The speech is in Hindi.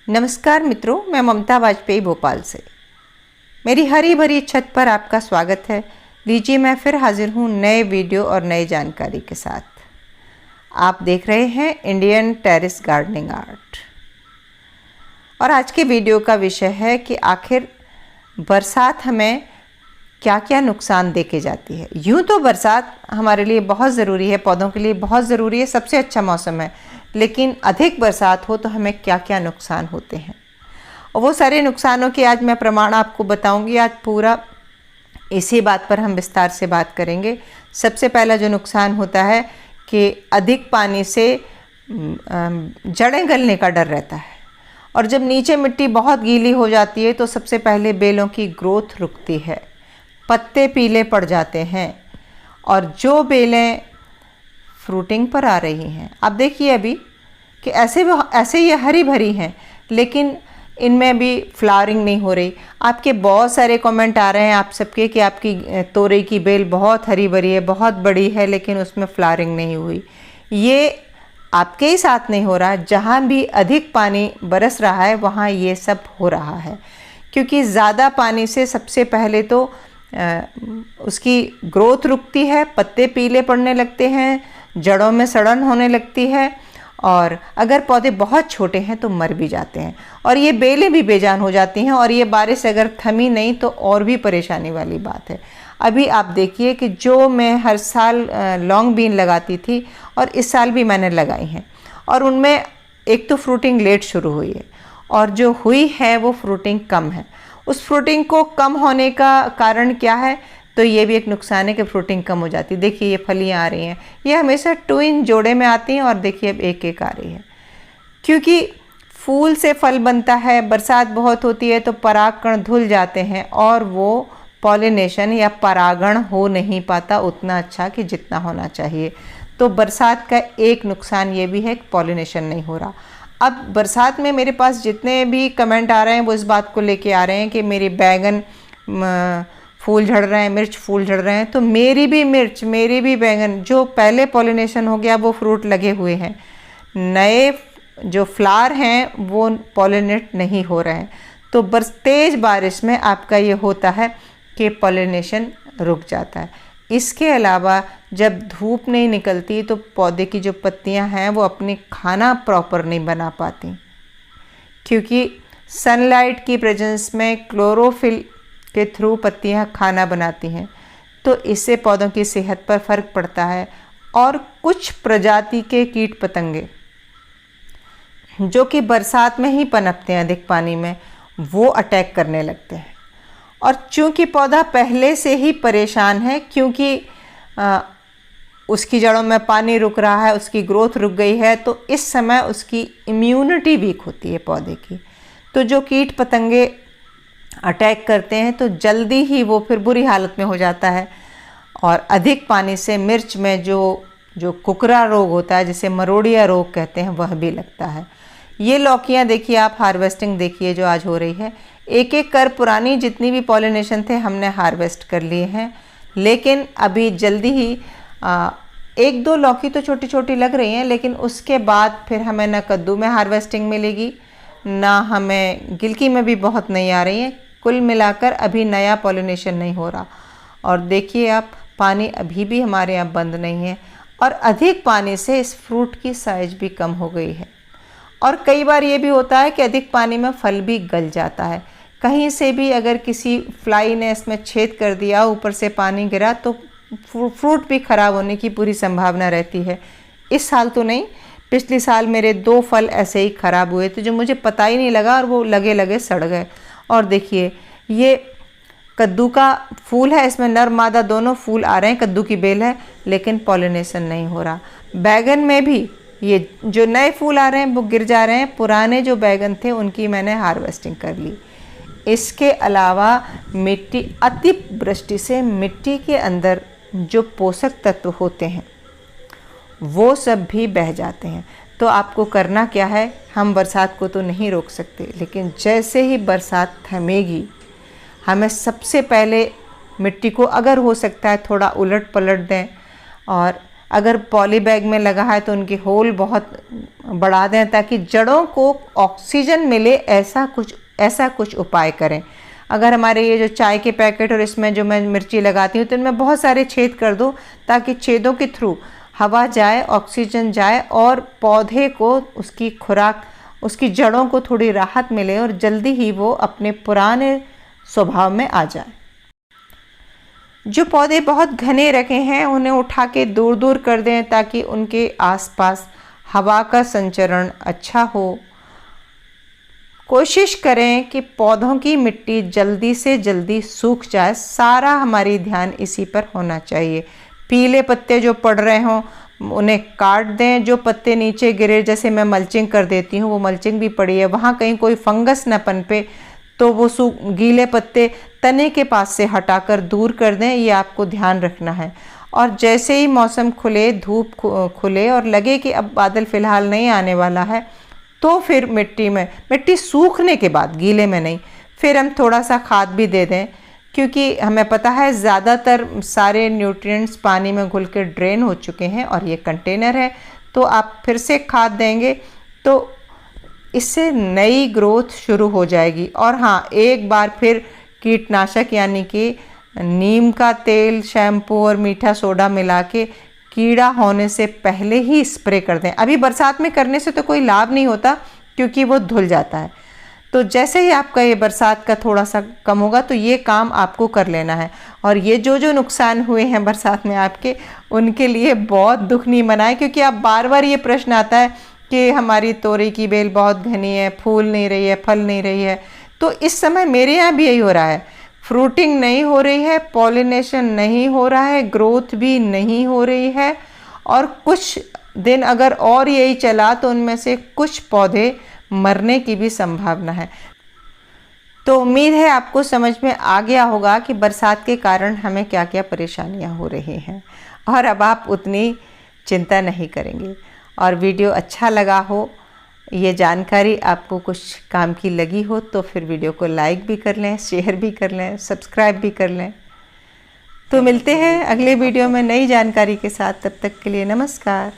नमस्कार मित्रों, मैं ममता वाजपेयी भोपाल से। मेरी हरी भरी छत पर आपका स्वागत है। लीजिए, मैं फिर हाजिर हूँ नए वीडियो और नई जानकारी के साथ। आप देख रहे हैं इंडियन टेरेस गार्डनिंग आर्ट। और आज के वीडियो का विषय है कि आखिर बरसात हमें क्या क्या नुकसान दे के जाती है। यूँ तो बरसात हमारे लिए बहुत ज़रूरी है, पौधों के लिए बहुत ज़रूरी है, सबसे अच्छा मौसम है, लेकिन अधिक बरसात हो तो हमें क्या क्या नुकसान होते हैं, और वो सारे नुकसानों के आज मैं प्रमाण आपको बताऊंगी। आज पूरा इसी बात पर हम विस्तार से बात करेंगे। सबसे पहला जो नुकसान होता है कि अधिक पानी से जड़ें गलने का डर रहता है, और जब नीचे मिट्टी बहुत गीली हो जाती है तो सबसे पहले बेलों की ग्रोथ रुकती है, पत्ते पीले पड़ जाते हैं, और जो बेलें फ्रूटिंग पर आ रही हैं, आप देखिए अभी कि ऐसे ये हरी भरी हैं, लेकिन इनमें भी फ्लावरिंग नहीं हो रही। आपके बहुत सारे कमेंट आ रहे हैं आप सबके कि आपकी तोरई की बेल बहुत हरी भरी है, बहुत बड़ी है, लेकिन उसमें फ्लावरिंग नहीं हुई। ये आपके ही साथ नहीं हो रहा, जहाँ भी अधिक पानी बरस रहा है वहाँ ये सब हो रहा है। क्योंकि ज़्यादा पानी से सबसे पहले तो उसकी ग्रोथ रुकती है, पत्ते पीले पड़ने लगते हैं, जड़ों में सड़न होने लगती है, और अगर पौधे बहुत छोटे हैं तो मर भी जाते हैं, और ये बेलें भी बेजान हो जाती हैं। और ये बारिश अगर थमी नहीं तो और भी परेशानी वाली बात है। अभी आप देखिए कि जो मैं हर साल लॉन्ग बीन लगाती थी और इस साल भी मैंने लगाई हैं, और उनमें एक तो फ्रूटिंग लेट शुरू हुई है, और जो हुई है वो फ्रूटिंग कम है। उस फ्रूटिंग को कम होने का कारण क्या है, तो ये भी एक नुकसान है कि फ्रूटिंग कम हो जाती है। देखिए ये फलियाँ आ रही हैं, ये हमेशा ट्विन जोड़े में आती हैं, और देखिए अब एक एक आ रही है। क्योंकि फूल से फल बनता है, बरसात बहुत होती है तो परागकण धुल जाते हैं, और वो पॉलिनेशन या परागण हो नहीं पाता उतना अच्छा कि जितना होना चाहिए। तो बरसात का एक नुकसान ये भी है कि पॉलिनेशन नहीं हो रहा। अब बरसात में मेरे पास जितने भी कमेंट आ रहे हैं वो इस बात को लेके आ रहे हैं कि मेरे बैगन फूल झड़ रहे हैं, मिर्च फूल झड़ रहे हैं। तो मेरी भी मिर्च, मेरी भी बैगन जो पहले पॉलिनेशन हो गया वो फ्रूट लगे हुए हैं, नए जो फ्लावर हैं वो पॉलिनेट नहीं हो रहे हैं। तो तेज़ बारिश में आपका ये होता है कि पॉलिनेशन रुक जाता है। इसके अलावा जब धूप नहीं निकलती तो पौधे की जो पत्तियां हैं वो अपनी खाना प्रॉपर नहीं बना पाती, क्योंकि सनलाइट की प्रेजेंस में क्लोरोफिल के थ्रू पत्तियां खाना बनाती हैं। तो इससे पौधों की सेहत पर फ़र्क पड़ता है, और कुछ प्रजाति के कीट पतंगे जो कि बरसात में ही पनपते हैं अधिक पानी में, वो अटैक करने लगते हैं। और चूँकि पौधा पहले से ही परेशान है, क्योंकि उसकी जड़ों में पानी रुक रहा है, उसकी ग्रोथ रुक गई है, तो इस समय उसकी इम्यूनिटी वीक होती है पौधे की। तो जो कीट पतंगे अटैक करते हैं तो जल्दी ही वो फिर बुरी हालत में हो जाता है। और अधिक पानी से मिर्च में जो कुकरा रोग होता है, जिसे मरोड़िया रोग कहते हैं, वह भी लगता है। ये लौकियाँ देखिए आप, हार्वेस्टिंग देखिए जो आज हो रही है। एक एक कर पुरानी जितनी भी पॉलिनेशन थे हमने हार्वेस्ट कर लिए हैं, लेकिन अभी जल्दी ही एक दो लौकी तो छोटी छोटी लग रही हैं, लेकिन उसके बाद फिर हमें ना कद्दू में हार्वेस्टिंग मिलेगी, ना हमें गिलकी में भी बहुत नई आ रही है। कुल मिलाकर अभी नया पॉलिनेशन नहीं हो रहा। और देखिए आप, पानी अभी भी हमारे यहाँ बंद नहीं है, और अधिक पानी से इस फ्रूट की साइज भी कम हो गई है। और कई बार ये भी होता है कि अधिक पानी में फल भी गल जाता है। कहीं से भी अगर किसी फ्लाई ने इसमें छेद कर दिया, ऊपर से पानी गिरा, तो फ्रूट भी ख़राब होने की पूरी संभावना रहती है। इस साल तो नहीं, पिछले साल मेरे 2 फल ऐसे ही ख़राब हुए थे, जो मुझे पता ही नहीं लगा, और वो लगे लगे सड़ गए। और देखिए ये कद्दू का फूल है, इसमें नर मादा दोनों फूल आ रहे हैं, कद्दू की बेल है, लेकिन पॉलिनेशन नहीं हो रहा। बैगन में भी ये जो नए फूल आ रहे हैं वो गिर जा रहे हैं, पुराने जो बैगन थे उनकी मैंने हार्वेस्टिंग कर ली। इसके अलावा मिट्टी, अतिवृष्टि से मिट्टी के अंदर जो पोषक तत्व होते हैं वो सब भी बह जाते हैं। तो आपको करना क्या है, हम बरसात को तो नहीं रोक सकते, लेकिन जैसे ही बरसात थमेगी हमें सबसे पहले मिट्टी को अगर हो सकता है थोड़ा उलट पलट दें, और अगर पॉली बैग में लगा है तो उनके होल बहुत बढ़ा दें ताकि जड़ों को ऑक्सीजन मिले, ऐसा कुछ उपाय करें। अगर हमारे ये जो चाय के पैकेट और इसमें जो मैं मिर्ची लगाती हूँ तो इनमें बहुत सारे छेद कर दो ताकि छेदों के थ्रू हवा जाए, ऑक्सीजन जाए और पौधे को उसकी खुराक, उसकी जड़ों को थोड़ी राहत मिले और जल्दी ही वो अपने पुराने स्वभाव में आ जाए। जो पौधे बहुत घने रखे हैं उन्हें उठा के दूर दूर कर दें ताकि उनके आसपास हवा का संचरण अच्छा हो। कोशिश करें कि पौधों की मिट्टी जल्दी से जल्दी सूख जाए, सारा हमारी ध्यान इसी पर होना चाहिए। पीले पत्ते जो पड़ रहे हों उन्हें काट दें, जो पत्ते नीचे गिरे, जैसे मैं मल्चिंग कर देती हूँ, वो मल्चिंग भी पड़ी है, वहाँ कहीं कोई फंगस न पनपे तो वो गीले पत्ते तने के पास से हटाकर दूर कर दें, ये आपको ध्यान रखना है। और जैसे ही मौसम खुले, धूप खुले और लगे कि अब बादल फ़िलहाल नहीं आने वाला है, तो फिर मिट्टी सूखने के बाद, गीले में नहीं, फिर हम थोड़ा सा खाद भी दे दें, क्योंकि हमें पता है ज़्यादातर सारे न्यूट्रिएंट्स पानी में घुल के ड्रेन हो चुके हैं और ये कंटेनर है, तो आप फिर से खाद देंगे तो इससे नई ग्रोथ शुरू हो जाएगी। और हाँ, एक बार फिर कीटनाशक यानी कि नीम का तेल, शैम्पू और मीठा सोडा मिला के कीड़ा होने से पहले ही स्प्रे कर दें। अभी बरसात में करने से तो कोई लाभ नहीं होता क्योंकि वो धुल जाता है, तो जैसे ही आपका ये बरसात का थोड़ा सा कम होगा तो ये काम आपको कर लेना है। और ये जो नुकसान हुए हैं बरसात में आपके, उनके लिए बहुत दुख नहीं मनाएं, क्योंकि आप बार बार ये प्रश्न आता है कि हमारी तोरी की बेल बहुत घनी है, फूल नहीं रही है, फल नहीं रही है। तो इस समय मेरे यहाँ भी यही हो रहा है, फ्रूटिंग नहीं हो रही है, पॉलिनेशन नहीं हो रहा है, ग्रोथ भी नहीं हो रही है, और कुछ दिन अगर और यही चला तो उनमें से कुछ पौधे मरने की भी संभावना है। तो उम्मीद है आपको समझ में आ गया होगा कि बरसात के कारण हमें क्या क्या परेशानियां हो रही हैं, और अब आप उतनी चिंता नहीं करेंगे। और वीडियो अच्छा लगा हो, ये जानकारी आपको कुछ काम की लगी हो, तो फिर वीडियो को लाइक भी कर लें, शेयर भी कर लें, सब्सक्राइब भी कर लें। तो मिलते हैं अगले वीडियो में नई जानकारी के साथ, तब तक के लिए नमस्कार।